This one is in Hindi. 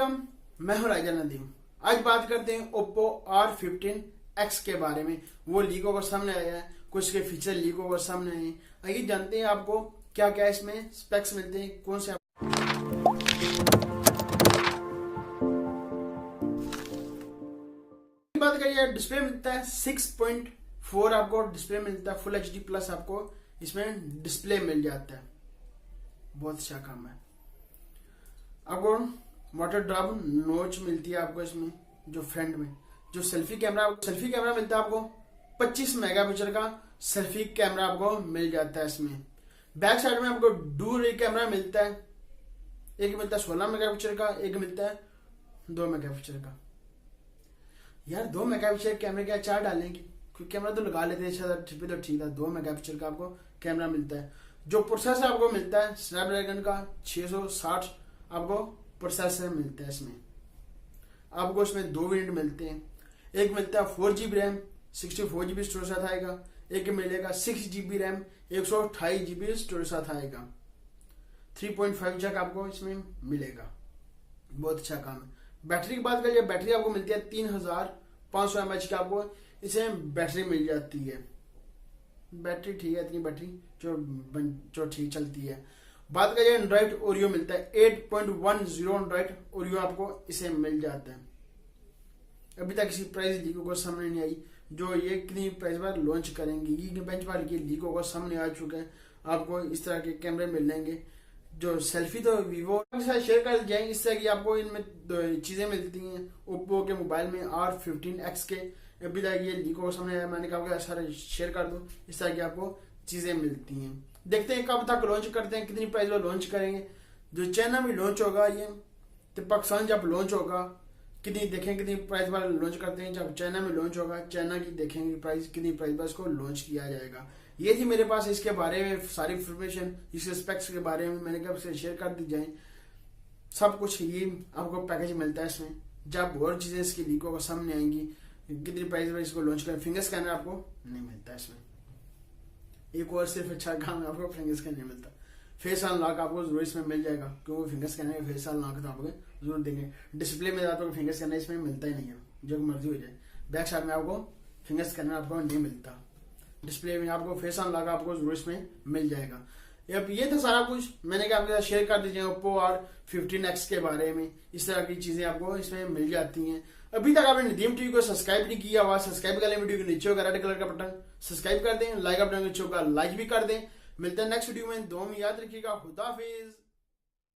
वालेकुम, मैं हूं राजा नदीम। आज बात करते हैं ओप्पो R15X के बारे में। वो लीक होकर सामने आया है, कुछ के फीचर लीक होकर सामने आए हैं। आइए जानते हैं आपको क्या क्या इसमें स्पेक्स मिलते हैं, कौन से बात करिए। डिस्प्ले मिलता है 6.4, आपको डिस्प्ले मिलता है फुल HD प्लस, आपको इसमें डिस्प्ले मिल जाता है। बहुत अच्छा काम है। आपको वाटर ड्रॉप नोच मिलती है आपको इसमें, जो फ्रंट में जो सेल्फी कैमरा मिलता है आपको 25 मेगापिक्सल का सेल्फी कैमरा आपको मिल जाता है इसमें। बैक साइड में आपको डुअल कैमरा मिलता है, एक मिलता है 16 मेगापिक्सल का, एक मिलता है 2 मेगापिक्सल का। यार 2 मेगापिक्सल कैमरे का चार डालेंगे, क्योंकि कैमरा तो लगा लेते हैं, तो ठीक था। 2 मेगापिक्सल का आपको कैमरा मिलता है। जो प्रोसेसर आपको मिलता है स्नैपड्रैगन का 660 आपको प्रोसेसर मिलता है इसमें। आपको इसमें 2 वेरिएंट मिलते हैं। एक मिलता है 4GB रैम 64GB स्टोरेज साथ आएगा, एक मिलेगा 6GB रैम 128GB स्टोरेज साथ आएगा। 3.5 जैक आपको इसमें मिलेगा। बहुत अच्छा काम है। बैटरी की बात करिए, बैटरी आपको मिलती है 3500 mAh की, आपको इसे बैटरी मिल जाती है। बैटरी ठीक है, इतनी बैटरी जो ठीक चलती है। बात करिए एंड्रॉइड ओरियो मिलता है 8.10 एंड्रॉइड ओरियो आपको इसे मिल जाता है। अभी तक किसी प्राइस लीक होकर सामने नहीं आई। जो ये कितनी प्राइस पर लॉन्च करेंगे, ये बेंचमार्क लीक होकर सामने आ चुके हैं। आपको इस तरह के कैमरे मिल जाएंगे। जो सेल्फी तो वीवो के साथ शेयर कर जाएंगे, इस तरह की आपको इनमें चीजें मिलती हैं। ओप्पो के मोबाइल में R15X के अभी तक ये लीक होकर सामने आया, मैंने कहा सारे शेयर कर दो। इस तरह की आपको चीजें मिलती हैं। देखते हैं कब तक लॉन्च करते हैं, कितनी प्राइस में लॉन्च करेंगे। जो चाइना में लॉन्च होगा ये, तो पाकिस्तान जब लॉन्च होगा कितनी देखें, कितनी प्राइस पर लॉन्च करते हैं। जब चाइना में लॉन्च होगा, चाइना की देखेंगे प्राइस, कितनी प्राइस पर इसको लॉन्च किया जाएगा। ये थी मेरे पास इसके बारे में सारी इंफॉर्मेशन, इसके स्पेक्स के बारे में मैंने कहा शेयर कर दी जाए। सब कुछ ये आपको पैकेज मिलता है इसमें। जब और चीजें इसकी लीक होकर सामने आएंगी, कितनी प्राइस पर इसको लॉन्च करें। फिंगर स्कैनर आपको नहीं मिलता इसमें। एक और सिर्फ अच्छा काम आपको फिंगर स्कैनर नहीं मिलता। फेस अनलॉक आपको जरूर इसमें मिल जाएगा, क्योंकि फिंगर स्कैनर में फेस अनलॉक तो आपको जरूर देंगे। डिस्प्ले में आपको फिंगर स्कैनर इसमें मिलता ही नहीं है, जो मर्जी हो जाए। बैक साइड में आपको फिंगर स्कैनर आपको नहीं मिलता। डिस्प्ले में आपको फेस अनलॉक आपको जरूर इसमें मिल जाएगा। अब ये था सारा कुछ, मैंने कहा आपके साथ शेयर कर दीजिए ओप्पो R15X के बारे में। इस तरह की चीजें आपको इसमें मिल जाती हैं। अभी तक आपने नदीम टीवी को सब्सक्राइब नहीं किया हुआ, सब्सक्राइब कर लें। वीडियो के नीचे होगा रेड कलर का बटन, सब्सक्राइब कर दें। लाइक बटन नीचे होगा, लाइक भी कर दें। मिलते हैं नेक्स्ट वीडियो में। दुआ में याद रखिएगा। खुदा हाफिज।